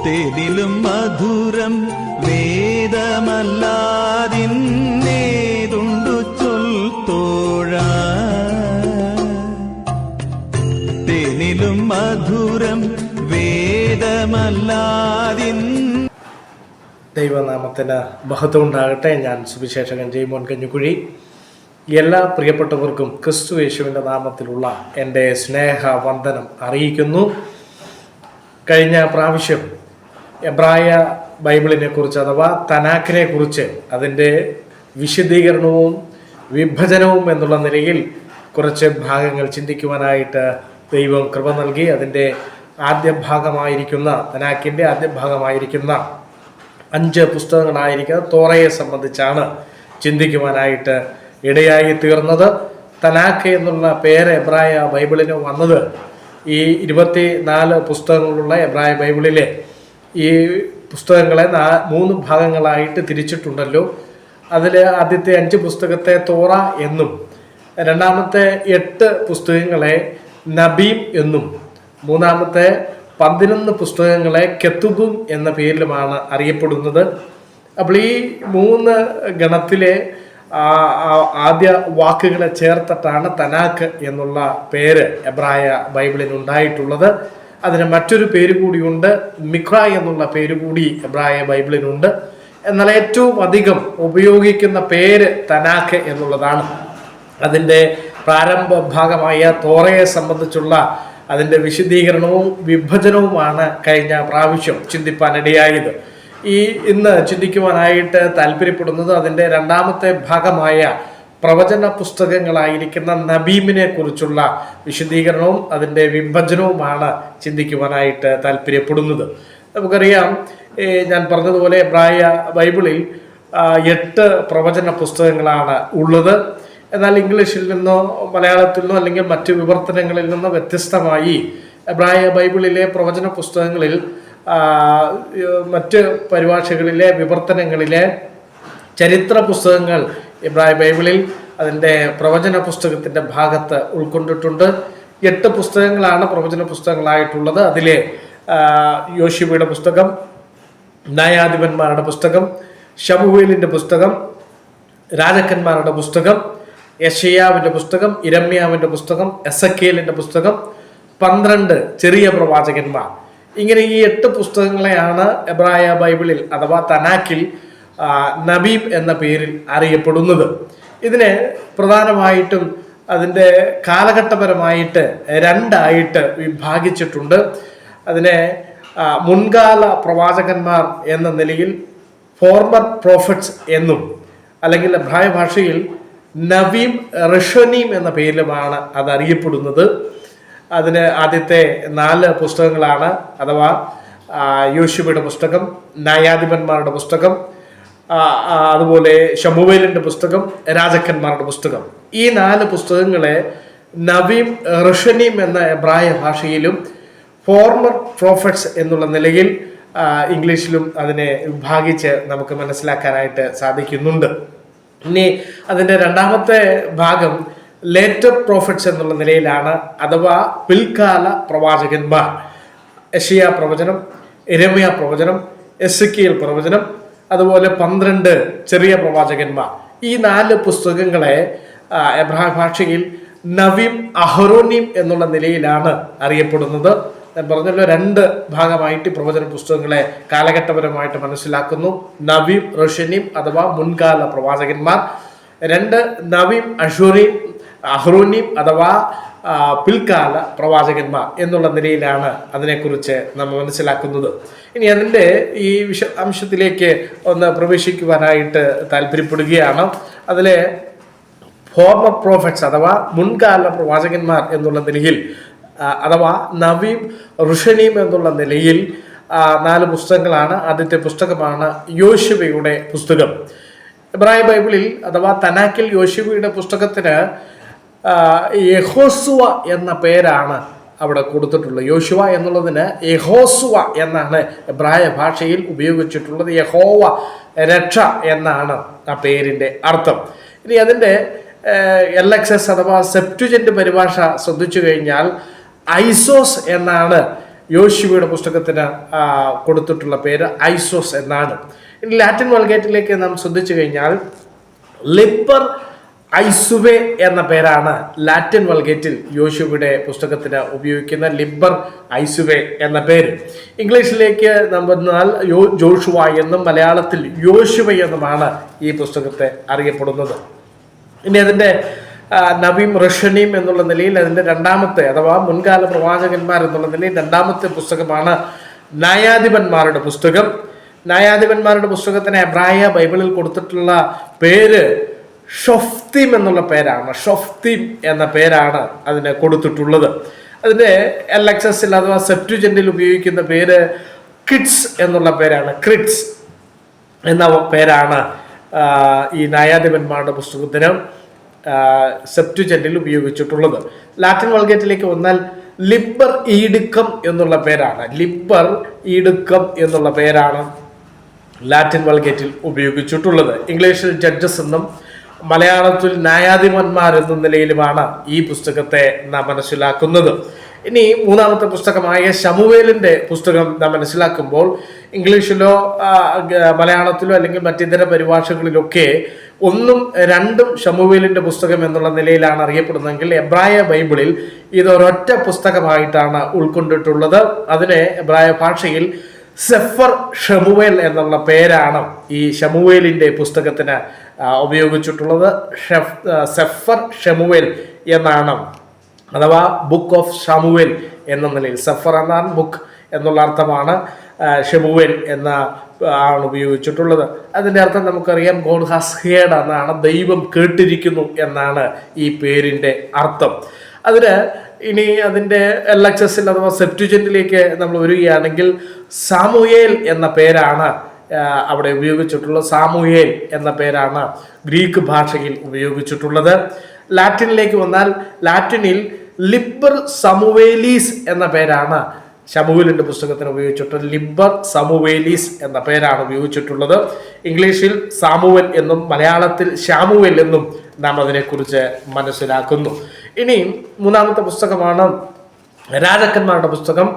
തേനിലും മധുരം വേദമല്ലാതിന്നേതുണ്ടു ചൊൽത്തോഴ. തേനിലും മധുരം വേദമല്ലാതിൻ. ദൈവനാമത്തിന് മഹത്വം ഉണ്ടാകട്ടെ. ഞാൻ സുവിശേഷകൻ ജയ്മോൻ കഞ്ഞുകുഴി. എല്ലാ പ്രിയപ്പെട്ടവർക്കും ക്രിസ്തു യേശുവിൻ്റെ നാമത്തിലുള്ള എൻ്റെ സ്നേഹവന്ദനം അറിയിക്കുന്നു. കഴിഞ്ഞ പ്രാവശ്യം എബ്രായ ബൈബിളിനെ കുറിച്ച് അഥവാ തനാക്കിനെ കുറിച്ച് അതിൻ്റെ വിശദീകരണവും വിഭജനവും എന്നുള്ള നിലയിൽ കുറച്ച് ഭാഗങ്ങൾ ചിന്തിക്കുവാനായിട്ട് ദൈവം കൃപ നൽകി. അതിൻ്റെ ആദ്യ ഭാഗമായിരിക്കുന്ന തനാക്കിൻ്റെ ആദ്യ ഭാഗമായിരിക്കുന്ന 5 പുസ്തകങ്ങളായിരിക്കുന്ന തോറയെ സംബന്ധിച്ചാണ് ചിന്തിക്കുവാനായിട്ട് ഇടയായി തീർന്നത്. തനാക്ക് എന്നുള്ള പേര് എബ്രായ ബൈബിളിന് വന്നത് ഈ 24 പുസ്തകങ്ങളുള്ള എബ്രായ ബൈബിളിലെ ഈ പുസ്തകങ്ങളെ 3 ഭാഗങ്ങളായിട്ട് തിരിച്ചിട്ടുണ്ടല്ലോ. അതിൽ ആദ്യത്തെ 5 പുസ്തകത്തെ തോറ എന്നും, രണ്ടാമത്തെ 8 പുസ്തകങ്ങളെ നബീം എന്നും, മൂന്നാമത്തെ 11 പുസ്തകങ്ങളെ കെത്തുബും എന്ന പേരിലുമാണ് അറിയപ്പെടുന്നത്. അപ്പോൾ ഈ 3 ഗണത്തിലെ ആദ്യ വാക്കുകളെ ചേർത്തിട്ടാണ് തനാക്ക് എന്നുള്ള പേര് എബ്രായ ബൈബിളിന് ഉണ്ടായിട്ടുള്ളത്. അതിന് മറ്റൊരു പേര് കൂടിയുണ്ട്, മിക്ര എന്നുള്ള പേര് കൂടി എബ്രായ ബൈബിളിനുണ്ട്. എന്നാൽ ഏറ്റവും അധികം ഉപയോഗിക്കുന്ന പേര് തനാക്ക് എന്നുള്ളതാണ്. അതിൻ്റെ പ്രാരംഭ ഭാഗമായ തോറയെ സംബന്ധിച്ചുള്ള അതിൻ്റെ വിശദീകരണവും വിഭജനവുമാണ് കഴിഞ്ഞ പ്രാവശ്യം ചിന്തിപ്പാനിടയായത്. ഇന്ന് ചിന്തിക്കുവാനായിട്ട് താല്പര്യപ്പെടുന്നത് അതിൻ്റെ രണ്ടാമത്തെ ഭാഗമായ പ്രവചന പുസ്തകങ്ങളായിരിക്കുന്ന നബീമിനെ കുറിച്ചുള്ള വിശദീകരണവും അതിൻ്റെ വിഭജനവുമാണ് ചിന്തിക്കുവാനായിട്ട് താല്പര്യപ്പെടുന്നത്. നമുക്കറിയാം, ഞാൻ പറഞ്ഞതുപോലെ എബ്രായ ബൈബിളിൽ 8 പ്രവചന പുസ്തകങ്ങളാണ് ഉള്ളത്. എന്നാൽ ഇംഗ്ലീഷിൽ നിന്നോ മലയാളത്തിൽ നിന്നോ അല്ലെങ്കിൽ മറ്റ് വിവർത്തനങ്ങളിൽ നിന്നോ വ്യത്യസ്തമായി എബ്രായ ബൈബിളിലെ പ്രവചന പുസ്തകങ്ങളിൽ മറ്റ് പരിഭാഷകളിലെ വിവർത്തനങ്ങളിലെ ചരിത്ര പുസ്തകങ്ങൾ എബ്രായ ബൈബിളിൽ അതിൻ്റെ പ്രവചന പുസ്തകത്തിൻ്റെ ഭാഗത്ത് ഉൾക്കൊണ്ടിട്ടുണ്ട്. 8 പുസ്തകങ്ങളാണ് പ്രവചന പുസ്തകങ്ങളായിട്ടുള്ളത്. അതിലെ യോശുവയുടെ പുസ്തകം, ന്യായാധിപന്മാരുടെ പുസ്തകം, ശമൂവേലിൻ്റെ പുസ്തകം, രാജാക്കന്മാരുടെ പുസ്തകം, യെശയ്യാവിൻ്റെ പുസ്തകം, ഇരമ്യാവിൻ്റെ പുസ്തകം, എസക്കേലിൻ്റെ പുസ്തകം, 12 ചെറിയ പ്രവാചകന്മാർ. ഇങ്ങനെ ഈ 8 പുസ്തകങ്ങളെയാണ് എബ്രായ ബൈബിളിൽ അഥവാ തനാക്കിൽ നബീം എന്ന പേരിൽ അറിയപ്പെടുന്നത്. ഇതിനെ പ്രധാനമായിട്ടും അതിൻ്റെ കാലഘട്ടപരമായിട്ട് 2ആയിട്ട് വിഭാഗിച്ചിട്ടുണ്ട്. അതിനെ മുൻകാല പ്രവാചകന്മാർ എന്ന നിലയിൽ ഫോർമർ പ്രോഫറ്റ്സ് എന്നും, അല്ലെങ്കിൽ എബ്രായ ഭാഷയിൽ നവീം റഷനീം എന്ന പേരിലുമാണ് അത് അറിയപ്പെടുന്നത്. അതിന് ആദ്യത്തെ 4 പുസ്തകങ്ങളാണ്, അഥവാ യോശുവയുടെ പുസ്തകം, ന്യായാധിപന്മാരുടെ പുസ്തകം, അതുപോലെ ശമൂവേലിൻ്റെ പുസ്തകം, രാജാക്കന്മാരുടെ പുസ്തകം. ഈ 4 പുസ്തകങ്ങളെ നവീം റഷനീം എന്ന എബ്രായ ഭാഷയിലും ഫോർമർ പ്രോഫറ്റ്സ് എന്നുള്ള നിലയിൽ ഇംഗ്ലീഷിലും അതിനെ വിഭാഗിച്ച് നമുക്ക് മനസ്സിലാക്കാനായിട്ട് സാധിക്കുന്നുണ്ട്. ഇനി അതിൻ്റെ രണ്ടാമത്തെ ഭാഗം ലേറ്റർ പ്രോഫറ്റ്സ് എന്നുള്ള നിലയിലാണ്, അഥവാ പിൽക്കാല പ്രവാചകന്മാർ. യെശയ്യാ പ്രവചനം, യിരെമ്യാ പ്രവചനം, എസെക്കിയേൽ പ്രവചനം, അതുപോലെ 12 ചെറിയ പ്രവാചകന്മാർ. ഈ 4 പുസ്തകങ്ങളെ എബ്രായ ഭാഷയിൽ നവീം അഹ്റോനീം എന്നുള്ള നിലയിലാണ് അറിയപ്പെടുന്നത്. ഞാൻ പറഞ്ഞല്ലോ, 2 ഭാഗമായിട്ട് പ്രവചന പുസ്തകങ്ങളെ കാലഘട്ടപരമായിട്ട് മനസ്സിലാക്കുന്നു. നവീം റഷനീം അഥവാ മുൻകാല പ്രവാചകന്മാർ, 2 നവീം അഹ്റോനീം അഥവാ പിൽക്കാല പ്രവാചകന്മാർ എന്നുള്ള നിലയിലാണ് അതിനെക്കുറിച്ച് നമ്മൾ മനസ്സിലാക്കുന്നത്. ഇനി അതിൻ്റെ ഈ വിശദാംശത്തിലേക്ക് ഒന്ന് പ്രവേശിക്കുവാനായിട്ട് താല്പര്യപ്പെടുകയാണ്. അതിലെ ഫോർമർ പ്രോഫറ്റ്സ് അഥവാ മുൻകാല പ്രവാചകന്മാർ എന്നുള്ള നിലയിൽ, അഥവാ നവീം റുഷനീം എന്നുള്ള നിലയിൽ 4 പുസ്തകങ്ങളാണ്. ആദ്യത്തെ പുസ്തകമാണ് യോശുവയുടെ പുസ്തകം. എബ്രായ ബൈബിളിൽ അഥവാ തനാക്കിൽ യോശുവയുടെ പുസ്തകത്തിന് യഹോസുവ എന്ന പേരാണ് അവിടെ കൊടുത്തിട്ടുള്ളത്. യോശുവ എന്നുള്ളതിന് യഹോസുവ എന്നാണ് എബ്രായ ഭാഷയിൽ ഉപയോഗിച്ചിട്ടുള്ളത്. യഹോവ രക്ഷ എന്നാണ് ആ പേരിൻ്റെ അർത്ഥം. ഇനി അതിൻ്റെ LXS അഥവാ സെപ്റ്റുജന്റ് പരിഭാഷ ശ്രദ്ധിച്ചു കഴിഞ്ഞാൽ ഐസോസ് എന്നാണ് യോശുവയുടെ പുസ്തകത്തിന് കൊടുത്തിട്ടുള്ള പേര് ഐസോസ് എന്നാണ്. ഇനി ലാറ്റിൻ വൾഗേറ്റിലേക്ക് നാം ശ്രദ്ധിച്ചു കഴിഞ്ഞാൽ ലിബർ ഐസുവെ എന്ന പേരാണ് ലാറ്റിൻ വൾഗേറ്റിൽ യോശുവയുടെ പുസ്തകത്തിന് ഉപയോഗിക്കുന്ന ലിബർ ഐസുവെ എന്ന പേര്. ഇംഗ്ലീഷിലേക്ക് നാം വന്നാൽ ജോഷുവ എന്നും മലയാളത്തിൽ യോശുവ എന്നുമാണ് ഈ പുസ്തകത്തെ അറിയപ്പെടുന്നത്. ഇനി അതിൻ്റെ നബീം റഷനീം എന്നുള്ള നിലയിൽ അതിൻ്റെ രണ്ടാമത്തെ അഥവാ മുൻകാല പ്രവാചകന്മാർ എന്നുള്ള നിലയിൽ രണ്ടാമത്തെ പുസ്തകമാണ് ന്യായാധിപന്മാരുടെ പുസ്തകം. ന്യായാധിപന്മാരുടെ പുസ്തകത്തിന് എബ്രായ ബൈബിളിൽ കൊടുത്തിട്ടുള്ള പേര് ഷൊഫ്തീം എന്നുള്ള പേരാണ്. ഷൊഫ്തീം എന്ന പേരാണ് അതിന് കൊടുത്തിട്ടുള്ളത്. അതിൻ്റെ LXSൽ അഥവാ സെപ്റ്റുജന്റിൽ ഉപയോഗിക്കുന്ന പേര് കിഡ്സ് എന്നുള്ള പേരാണ്. ക്രിഡ്സ് എന്ന പേരാണ് ഈ ന്യായാധിപന്മാരുടെ പുസ്തകത്തിന് സെപ്റ്റുജന്റിൽ ഉപയോഗിച്ചിട്ടുള്ളത്. ലാറ്റിൻ വൾഗേറ്റിലേക്ക് വന്നാൽ ലിബർ ഈടുക്കം എന്നുള്ള പേരാണ്. ലിബർ ഈടുക്കം എന്നുള്ള പേരാണ് ലാറ്റിൻ വൾഗേറ്റിൽ ഉപയോഗിച്ചിട്ടുള്ളത്. ഇംഗ്ലീഷിൽ ജഡ്ജസ് എന്നും മലയാളത്തിൽ ന്യായാധിപന്മാർ എന്ന നിലയിലുമാണ് ഈ പുസ്തകത്തെ നാം മനസ്സിലാക്കുന്നത്. ഇനി മൂന്നാമത്തെ പുസ്തകമായ ശമൂവേലിൻ്റെ പുസ്തകം നാം മനസ്സിലാക്കുമ്പോൾ ഇംഗ്ലീഷിലോ മലയാളത്തിലോ അല്ലെങ്കിൽ മറ്റിതര പരിഭാഷകളിലൊക്കെ 1ഉം 2ഉം ശമൂവേലിൻ്റെ പുസ്തകം എന്നുള്ള നിലയിലാണ് അറിയപ്പെടുന്നതെങ്കിൽ എബ്രായ ബൈബിളിൽ ഇതൊരൊറ്റ പുസ്തകമായിട്ടാണ് ഉൾക്കൊണ്ടിട്ടുള്ളത്. അതിനെ എബ്രായ ഭാഷയിൽ സെഫർ ഷമുവേൽ എന്നുള്ള പേരാണ് ഈ ശമൂവേലിൻ്റെ പുസ്തകത്തിന് ഉപയോഗിച്ചിട്ടുള്ളത്. സെഫർ ഷമുവേൽ എന്നാണ്, അഥവാ ബുക്ക് ഓഫ് ഷമുവേൽ എന്ന നിലയിൽ. സെഫർ എന്നാൽ ബുക്ക് എന്നുള്ള അർത്ഥമാണ്. ഷമുവേൽ എന്ന ആണ് ഉപയോഗിച്ചിട്ടുള്ളത്. അതിൻ്റെ അർത്ഥം നമുക്കറിയാം, ഗോഡ് ഹാസ് ഹേർഡ് എന്നാണ്, ദൈവം കേട്ടിരിക്കുന്നു എന്നാണ് ഈ പേരിൻ്റെ അർത്ഥം. അതിന് ഇനി അതിൻ്റെ LXSൽ അഥവാ സെപ്റ്റുജന്റിലേക്ക് നമ്മൾ വരികയാണെങ്കിൽ സാമുയേൽ എന്ന പേരാണ് അവിടെ ഉപയോഗിച്ചിട്ടുള്ളത്. സാമുയേൽ എന്ന പേരാണ് ഗ്രീക്ക് ഭാഷയിൽ ഉപയോഗിച്ചിട്ടുള്ളത്. ലാറ്റിനിലേക്ക് വന്നാൽ ലാറ്റിനിൽ ലിബർ സമൂവേലീസ് എന്ന പേരാണ് ശമൂവേലിൻ്റെ പുസ്തകത്തിന് ഉപയോഗിച്ചിട്ടുള്ളത്. ലിബർ സമൂവേലീസ് എന്ന പേരാണ് ഉപയോഗിച്ചിട്ടുള്ളത്. ഇംഗ്ലീഷിൽ സാമുവൽ എന്നും മലയാളത്തിൽ ശാമുവേൽ എന്നും നാം അതിനെക്കുറിച്ച് മനസ്സിലാക്കുന്നു. ഇനി മൂന്നാമത്തെ പുസ്തകമാണ് രാജാക്കന്മാരുടെ പുസ്തകം.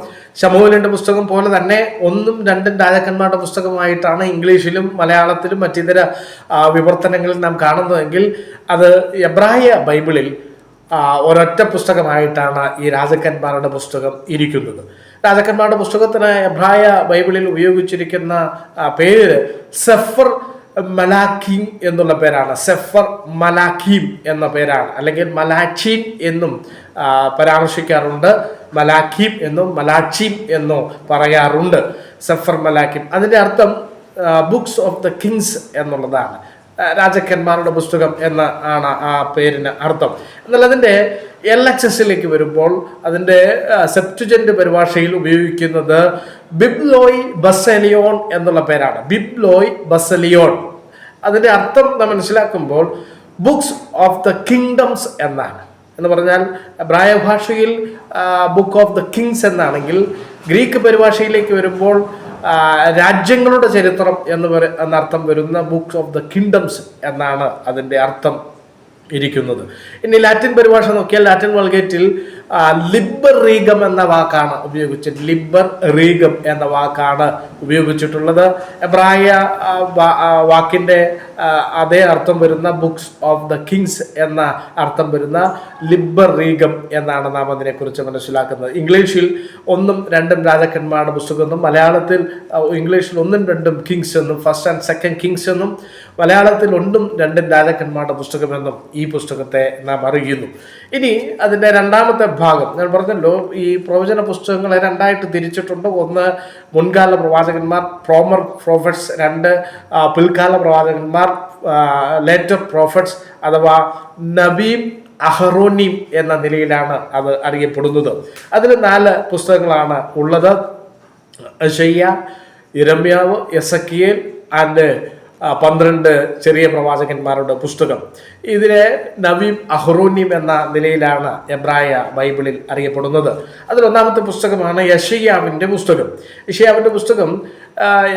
ശമൂവേലിൻ്റെ പുസ്തകം പോലെ തന്നെ 1ഉം 2ഉം രാജാക്കന്മാരുടെ പുസ്തകമായിട്ടാണ് ഇംഗ്ലീഷിലും മലയാളത്തിലും മറ്റിതര വിവർത്തനങ്ങളിൽ നാം കാണുന്നതെങ്കിൽ അത് എബ്രായ ബൈബിളിൽ ഒരൊറ്റ പുസ്തകമായിട്ടാണ് ഈ രാജാക്കന്മാരുടെ പുസ്തകം ഇരിക്കുന്നത്. രാജാക്കന്മാരുടെ പുസ്തകത്തിന് എബ്രായ ബൈബിളിൽ ഉപയോഗിച്ചിരിക്കുന്ന പേര് സെഫർ മലാഖീം എന്നുള്ള പേരാണ്. സെഫർ മലാഖീം എന്ന പേരാണ്, അല്ലെങ്കിൽ മലാഖീം എന്നും പരാമർശിക്കാറുണ്ട്. മലാഖീം എന്നും മലാഖീം എന്നും പറയാറുണ്ട്. സെഫർ മലാഖീം അതിൻ്റെ അർത്ഥം ബുക്സ് ഓഫ് ദ കിങ്സ് എന്നുള്ളതാണ്. രാജാക്കന്മാരുടെ പുസ്തകം എന്ന ആണ് ആ പേരിന് അർത്ഥം. എന്നാൽ അതിൻ്റെ LXSലേക്ക് വരുമ്പോൾ അതിൻ്റെ സെപ്റ്റുജന്റ് പരിഭാഷയിൽ ഉപയോഗിക്കുന്നത് ബിബ്ലോയ് ബസലിയോൺ എന്നുള്ള പേരാണ്. ബിബ്ലോയ് ബസലിയോൺ അതിൻ്റെ അർത്ഥം നാം മനസ്സിലാക്കുമ്പോൾ ബുക്സ് ഓഫ് ദ കിങ്ഡംസ് എന്നാണ്. എന്ന് പറഞ്ഞാൽ എബ്രായ ഭാഷയിൽ ബുക്ക് ഓഫ് ദ കിങ്സ് എന്നാണെങ്കിൽ ഗ്രീക്ക് പരിഭാഷയിലേക്ക് വരുമ്പോൾ രാജ്യങ്ങളുടെ ചരിത്രം എന്നർത്ഥം വരുന്ന ബുക്സ് ഓഫ് ദ കിങ്ഡംസ് എന്നാണ് അതിൻ്റെ അർത്ഥം ഇരിക്കുന്നത്. ഇനി ലാറ്റിൻ പരിഭാഷ നോക്കിയാൽ ലാറ്റിൻ വൾഗേറ്റിൽ ലിബർ റീഗം എന്ന വാക്കാണ് ഉപയോഗിച്ചത്. ലിബർ റീഗം എന്ന വാക്കാണ് ഉപയോഗിച്ചിട്ടുള്ളത്. എബ്രായ വാക്കിൻ്റെ അതേ അർത്ഥം വരുന്ന ബുക്സ് ഓഫ് ദ കിങ്സ് എന്ന അർത്ഥം വരുന്ന ലിബർ റീഗം എന്നാണ് നാം അതിനെക്കുറിച്ച് മനസ്സിലാക്കുന്നത്. ഇംഗ്ലീഷിൽ 1ഉം 2ഉം രാജാക്കന്മാരുടെ പുസ്തകം എന്നും, മലയാളത്തിൽ ഇംഗ്ലീഷിൽ 1ഉം 2ഉം കിങ്സ് എന്നും, ഫസ്റ്റ് ആൻഡ് സെക്കൻഡ് കിങ്സ് എന്നും, മലയാളത്തിൽ 1ഉം 2ഉം രാജാക്കന്മാരുടെ പുസ്തകമെന്നും ഈ പുസ്തകത്തെ നാം അറിയുന്നു. ഇനി അതിൻ്റെ രണ്ടാമത്തെ ഭാഗം ഞാൻ പറഞ്ഞല്ലോ, ഈ പ്രവചന പുസ്തകങ്ങളെ രണ്ടായിട്ട് തിരിച്ചിട്ടുണ്ട്. 1 മുൻകാല പ്രവാചകന്മാർ, പ്രോമർ പ്രോഫറ്റ്സ്. 2 പിൽക്കാല പ്രവാചകന്മാർ, ലേറ്റർ പ്രോഫറ്റ്സ് അഥവാ നബീം അഹറോനീം എന്ന നിലയിലാണ് അത് അറിയപ്പെടുന്നത്. അതിൽ 4 പുസ്തകങ്ങളാണ് ഉള്ളത്. യെശയ്യാ, യിരെമ്യാവ്, എസെക്കിയേൽ ആൻഡ് 12 ചെറിയ പ്രവാചകന്മാരുടെ പുസ്തകം. ഇതിനെ നബീം അഹ്റോനീം എന്ന നിലയിലാണ് എബ്രായ ബൈബിളിൽ അറിയപ്പെടുന്നത്. അതിൽ ഒന്നാമത്തെ പുസ്തകമാണ് യെശയ്യാവിൻ്റെ പുസ്തകം. യെശയ്യാവിൻ്റെ പുസ്തകം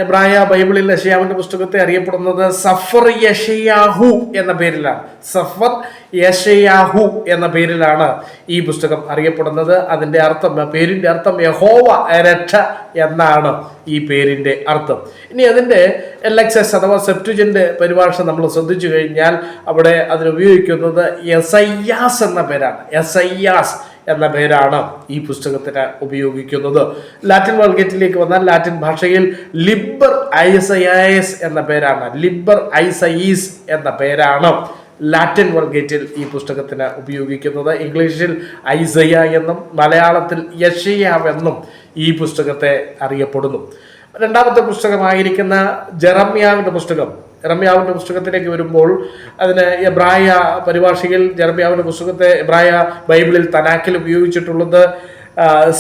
എബ്രായ ബൈബിളിൽ യെശയ്യാവിന്റെ പുസ്തകത്തെ അറിയപ്പെടുന്നത് സഫർ യെശയ്യാഹു എന്ന പേരിലാണ്. സഫർ യെശയ്യാഹു എന്ന പേരിലാണ് ഈ പുസ്തകം അറിയപ്പെടുന്നത്. അതിൻ്റെ അർത്ഥം, പേരിൻ്റെ അർത്ഥം യഹോവ രക്ഷ എന്നാണ് ഈ പേരിൻ്റെ അർത്ഥം. ഇനി അതിൻ്റെ LXS അഥവാ സെപ്റ്റുജന്റ് പരിഭാഷ നമ്മൾ ശ്രദ്ധിച്ചു കഴിഞ്ഞാൽ അവിടെ അതിനുപയോഗിക്കുന്നത് യെസയ്യാസ് എന്ന പേരാണ്. യെസയ്യാസ് എന്ന പേരാണ് ഈ പുസ്തകത്തിന് ഉപയോഗിക്കുന്നത്. ലാറ്റിൻ വൾഗേറ്റിലേക്ക് വന്നാൽ ലാറ്റിൻ ഭാഷയിൽ ലിബർ ഐസയായസ് എന്ന പേരാണ്. ലിബർ ഐസയീസ് എന്ന പേരാണ് ലാറ്റിൻ വൾഗേറ്റിൽ ഈ പുസ്തകത്തിന് ഉപയോഗിക്കുന്നത്. ഇംഗ്ലീഷിൽ ഐസയ എന്നും മലയാളത്തിൽ യെശയ്യാവെന്നും ഈ പുസ്തകത്തെ അറിയപ്പെടുന്നു. രണ്ടാമത്തെ പുസ്തകമായിരിക്കുന്ന ജെറമ്യാവിൻ്റെ പുസ്തകത്തിലേക്ക് വരുമ്പോൾ അതിന് എബ്രായ പരിഭാഷയിൽ ജെറമ്യാവിൻ്റെ പുസ്തകത്തെ എബ്രായ ബൈബിളിൽ തനാക്കിൽ ഉപയോഗിച്ചിട്ടുള്ളത്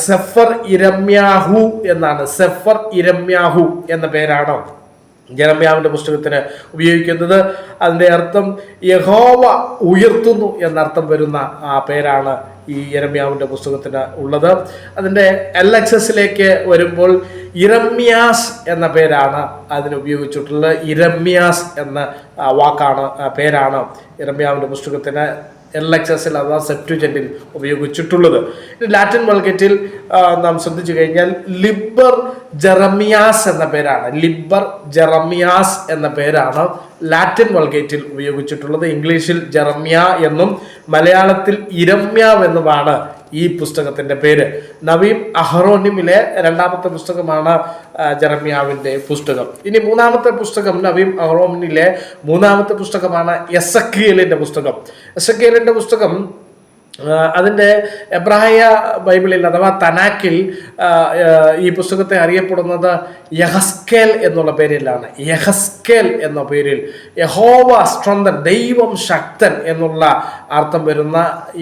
സെഫർ ഇരമ്യാഹു എന്നാണ്. സെഫർ ഇരമ്യാഹു എന്ന പേരാണ് ജെറമ്യാവിൻ്റെ പുസ്തകത്തിന് ഉപയോഗിക്കുന്നത്. അതിൻ്റെ അർത്ഥം യഹോവ ഉയർത്തുന്നു എന്നർത്ഥം വരുന്ന ആ പേരാണ് ഈ യെരമ്യാവിൻ്റെ പുസ്തകത്തിന് ഉള്ളത്. അതിൻ്റെ LXSലേക്ക് വരുമ്പോൾ ഇരമ്യാസ് എന്ന പേരാണ് അതിന് ഉപയോഗിച്ചിട്ടുള്ളത്. ഇരമ്യാസ് എന്ന പേരാണ് യെരമ്യാവിൻ്റെ പുസ്തകത്തിന് LXSൽ അഥവാ സെപ്റ്റുജന്റിൽ ഉപയോഗിച്ചിട്ടുള്ളത്. ലാറ്റിൻ വൾഗേറ്റിൽ നാം ശ്രദ്ധിച്ചു കഴിഞ്ഞാൽ ലിബർ ജെറമിയാസ് എന്ന പേരാണ്. ലിബർ ജെറമിയാസ് എന്ന പേരാണ് ലാറ്റിൻ വൾഗേറ്റിൽ ഉപയോഗിച്ചിട്ടുള്ളത്. ഇംഗ്ലീഷിൽ ജെറമ്യ എന്നും മലയാളത്തിൽ ഇരമ്യാവ് എന്നുമാണ് ഈ പുസ്തകത്തിൻ്റെ പേര്. നവീം അഹറോനിമിലെ രണ്ടാമത്തെ പുസ്തകമാണ് ജെറമ്യാവിൻ്റെ പുസ്തകം. ഇനി മൂന്നാമത്തെ പുസ്തകം, നവീം അഹറോനിലെ മൂന്നാമത്തെ പുസ്തകമാണ് എസക്കിയേലിൻ്റെ പുസ്തകം. അതിൻ്റെ എബ്രായ ബൈബിളിൽ അഥവാ തനാക്കിൽ ഈ പുസ്തകത്തെ അറിയപ്പെടുന്നത് യഹസ്കേൽ എന്നുള്ള പേരിലാണ്. യഹസ്കേൽ എന്ന പേരിൽ യഹോവ സ്ട്രെങ്തൻ, ദൈവം ശക്തൻ എന്നുള്ള അർത്ഥം വരുന്ന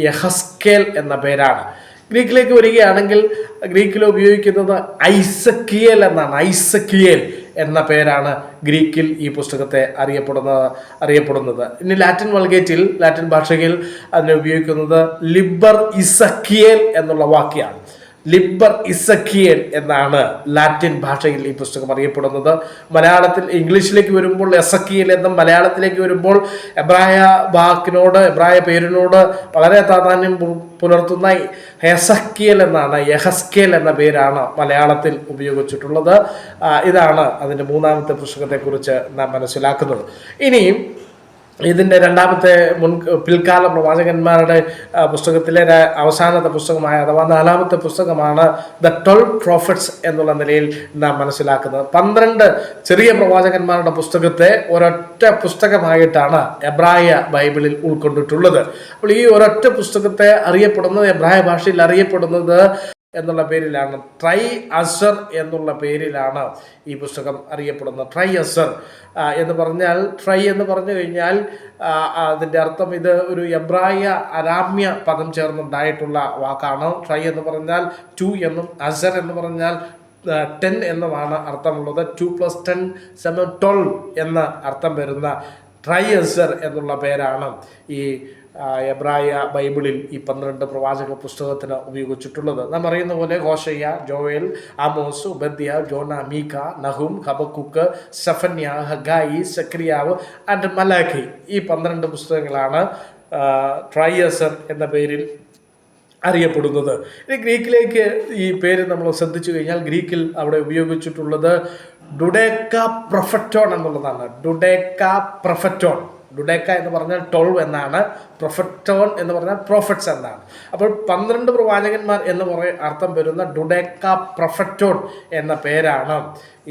യഹസ്കേൽ എന്ന പേരാണ്. ഗ്രീക്കിലേക്ക് വരികയാണെങ്കിൽ ഗ്രീക്കിൽ ഉപയോഗിക്കുന്നത് ഐസക്കിയേൽ എന്നാണ്. ഐസക്കിയേൽ എന്ന പേരാണ് ഗ്രീക്കിൽ ഈ പുസ്തകത്തെ അറിയപ്പെടുന്നത്. ഇനി ലാറ്റിൻ ഭാഷയിൽ അതിനെ ഉപയോഗിക്കുന്നത് ലിബർ ഇസക്കിയേൽ എന്നുള്ള വാക്യാണ്. ലിബർ ഇസക്കിയേൽ എന്നാണ് ലാറ്റിൻ ഭാഷയിൽ ഈ പുസ്തകം അറിയപ്പെടുന്നത്. മലയാളത്തിൽ ഇംഗ്ലീഷിലേക്ക് വരുമ്പോൾ എസക്കിയേൽ എന്നും മലയാളത്തിലേക്ക് വരുമ്പോൾ എബ്രായ പേരിനോട് വളരെ പ്രാധാന്യം പുലർത്തുന്ന യഹസ്കേൽ എന്ന പേരാണ് മലയാളത്തിൽ ഉപയോഗിച്ചിട്ടുള്ളത്. ഇതാണ് അതിൻ്റെ മൂന്നാമത്തെ പുസ്തകത്തെക്കുറിച്ച് നാം മനസ്സിലാക്കുന്നത്. ഇനിയും ഇതിൻ്റെ രണ്ടാമത്തെ പിൽക്കാല പ്രവാചകന്മാരുടെ പുസ്തകത്തിലെ അവസാനത്തെ പുസ്തകമായ അഥവാ നാലാമത്തെ പുസ്തകമാണ് ദ 12 പ്രോഫറ്റ്സ് എന്നുള്ള നിലയിൽ നാം മനസ്സിലാക്കുന്നത്. 12 ചെറിയ പ്രവാചകന്മാരുടെ പുസ്തകത്തെ ഒരൊറ്റ പുസ്തകമായിട്ടാണ് എബ്രായ ബൈബിളിൽ ഉൾക്കൊണ്ടിട്ടുള്ളത്. അപ്പോൾ ഈ ഒരൊറ്റ പുസ്തകത്തെ എബ്രായ ഭാഷയിൽ അറിയപ്പെടുന്നത് എന്നുള്ള പേരിലാണ്, ട്രൈ അസർ എന്നുള്ള പേരിലാണ് ഈ പുസ്തകം അറിയപ്പെടുന്നത്. ട്രൈ അസർ എന്ന് പറഞ്ഞു കഴിഞ്ഞാൽ അതിൻ്റെ അർത്ഥം ഇത് ഒരു എബ്രായ അരാമ്യ പദം ചേർന്നുണ്ടായിട്ടുള്ള വാക്കാണ്. ട്രൈ എന്ന് പറഞ്ഞാൽ 2 എന്നും അസർ എന്ന് പറഞ്ഞാൽ 10 എന്നുമാണ് അർത്ഥമുള്ളത്. 2 + 10 = 12 എന്ന അർത്ഥം വരുന്ന ട്രൈ അസർ എന്നുള്ള പേരാണ് ഈ എബ്രായ ബൈബിളിൽ ഈ 12 പ്രവാചക പുസ്തകത്തിന് ഉപയോഗിച്ചിട്ടുള്ളത്. നാം അറിയുന്ന പോലെ Hosea, Joel, Amos, Obadiah, Jonah, Micah, Nahum, Habakkuk, Zephaniah, Haggai, സക്രിയാവ് ആൻഡ് മലാഖി, ഈ 12 പുസ്തകങ്ങളാണ് ട്രൈഅസർ എന്ന പേരിൽ അറിയപ്പെടുന്നത്. ഇനി ഗ്രീക്കിലേക്ക് ഈ പേര് നമ്മൾ ശ്രദ്ധിച്ചു കഴിഞ്ഞാൽ ഗ്രീക്കിൽ അവിടെ ഉപയോഗിച്ചിട്ടുള്ളത് ഡുഡേക്ക പ്രൊഫറ്റോൺ എന്നുള്ളതാണ്. ഡുഡേക്ക എന്ന് പറഞ്ഞാൽ 12 എന്നാണ്, പ്രൊഫറ്റോൺ എന്ന് പറഞ്ഞാൽ പ്രോഫറ്റ്സ് എന്നാണ്. അപ്പോൾ 12 പ്രവാചകന്മാർ എന്ന് അർത്ഥം വരുന്ന ഡുഡേക്ക പ്രൊഫറ്റോൺ എന്ന പേരാണ്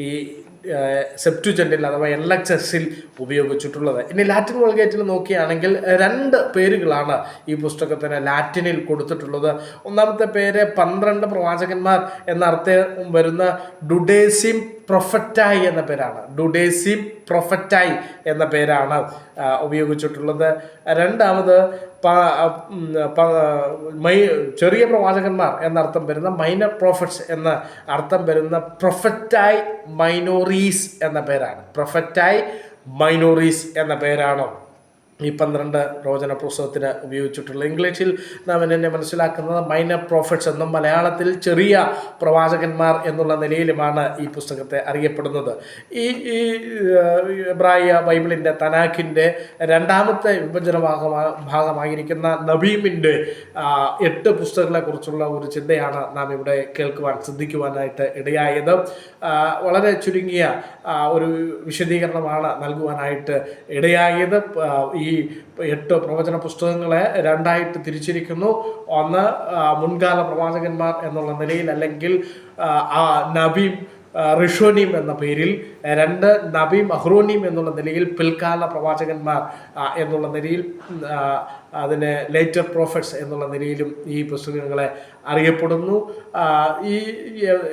ഈ സെപ്റ്റുജന്റിൽ അഥവാ LXSൽ ഉപയോഗിച്ചിട്ടുള്ളത്. ഇനി ലാറ്റിൻ വൾഗേറ്റിൽ നോക്കുകയാണെങ്കിൽ 2 പേരുകളാണ് ഈ പുസ്തകത്തിന് ലാറ്റിനിൽ കൊടുത്തിട്ടുള്ളത്. ഒന്നാമത്തെ പേര് 12 പ്രവാചകന്മാർ എന്ന അർത്ഥം വരുന്ന ഡുഡേസിം പ്രൊഫറ്റായി എന്ന പേരാണ്. ഡുഡേസിം പ്രൊഫറ്റായി എന്ന പേരാണ് ഉപയോഗിച്ചിട്ടുള്ളത്. രണ്ടാമത് ചെറിയ പ്രവാചകന്മാർ എന്നർത്ഥം വരുന്ന മൈനർ പ്രോഫറ്റ്സ് എന്ന അർത്ഥം വരുന്ന പ്രൊഫറ്റായി മൈനോറീസ് എന്ന പേരാണ്. പ്രൊഫറ്റായി മൈനോറീസ് എന്ന പേരാണ് ഈ 12 പ്രവചന പുസ്തകത്തിന് ഉപയോഗിച്ചിട്ടുള്ളത്. ഇംഗ്ലീഷിൽ നാം എന്നെ മനസ്സിലാക്കുന്നത് മൈനർ പ്രോഫറ്റ്സ് എന്നും മലയാളത്തിൽ ചെറിയ പ്രവാചകന്മാർ എന്നുള്ള നിലയിലുമാണ് ഈ പുസ്തകത്തെ അറിയപ്പെടുന്നത്. ഈ ഈ എബ്രായ ബൈബിളിൻ്റെ തനാഖിൻ്റെ രണ്ടാമത്തെ വിഭജന ഭാഗമായിരിക്കുന്ന നബീമിൻ്റെ 8 പുസ്തകങ്ങളെക്കുറിച്ചുള്ള ഒരു ചിന്തയാണ് നാം ഇവിടെ ശ്രദ്ധിക്കുവാനായിട്ട് ഇടയായത്. വളരെ ചുരുങ്ങിയ ഒരു വിശദീകരണമാണ് നൽകുവാനായിട്ട് ഇടയായത്. ഈ 8 പ്രവചന പുസ്തകങ്ങളെ 2ആയിട്ട് തിരിച്ചിരിക്കുന്നു. ഒന്ന് മുൻകാല പ്രവാചകന്മാർ എന്നുള്ള നിലയിൽ, അല്ലെങ്കിൽ നബീം റിഷോനീം എന്ന പേരിൽ. 2 നബീം അഹ്റോനീം എന്നുള്ള നിലയിൽ, പിൽക്കാല പ്രവാചകന്മാർ എന്നുള്ള നിലയിൽ, അതിന് ലേറ്റർ പ്രോഫറ്റ്സ് എന്നുള്ള നിലയിലും ഈ പുസ്തകങ്ങളെ അറിയപ്പെടുന്നു. ഈ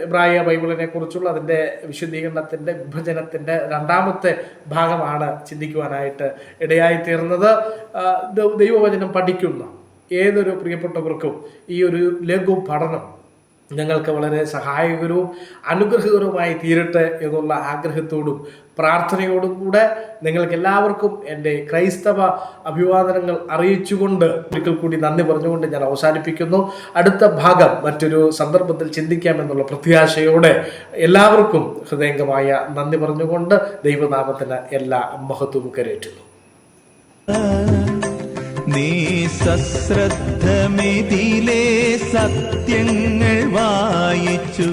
എബ്രായ ബൈബിളിനെ കുറിച്ചുള്ള അതിൻ്റെ വിശദീകരണത്തിൻ്റെ വിഭജനത്തിൻ്റെ 2ാമത്തെ ഭാഗമാണ് ചിന്തിക്കുവാനായിട്ട് ഇടയായിത്തീർന്നത്. ദൈവവചനം പഠിക്കുന്ന ഏതൊരു പ്രിയപ്പെട്ടവർക്കും ഈ ഒരു ലഘു പഠനം ഞങ്ങൾക്ക് വളരെ സഹായകരവും അനുഗ്രഹകരവുമായി തീരട്ടെ എന്നുള്ള ആഗ്രഹത്തോടും പ്രാർത്ഥനയോടും കൂടെ നിങ്ങൾക്ക് എല്ലാവർക്കും എൻ്റെ ക്രൈസ്തവ അഭിവാദനങ്ങൾ അറിയിച്ചുകൊണ്ട് ഒരിക്കൽ കൂടി നന്ദി പറഞ്ഞുകൊണ്ട് ഞാൻ അവസാനിപ്പിക്കുന്നു. അടുത്ത ഭാഗം മറ്റൊരു സന്ദർഭത്തിൽ ചിന്തിക്കാമെന്നുള്ള പ്രത്യാശയോടെ എല്ലാവർക്കും ഹൃദയംഗമായ നന്ദി പറഞ്ഞുകൊണ്ട് ദൈവനാമത്തിന് എല്ലാ മഹത്വവും കരേറ്റുന്നു. നീ സശ്രദ്ധമിതിലെ സത്യങ്ങൾ വായിച്ചു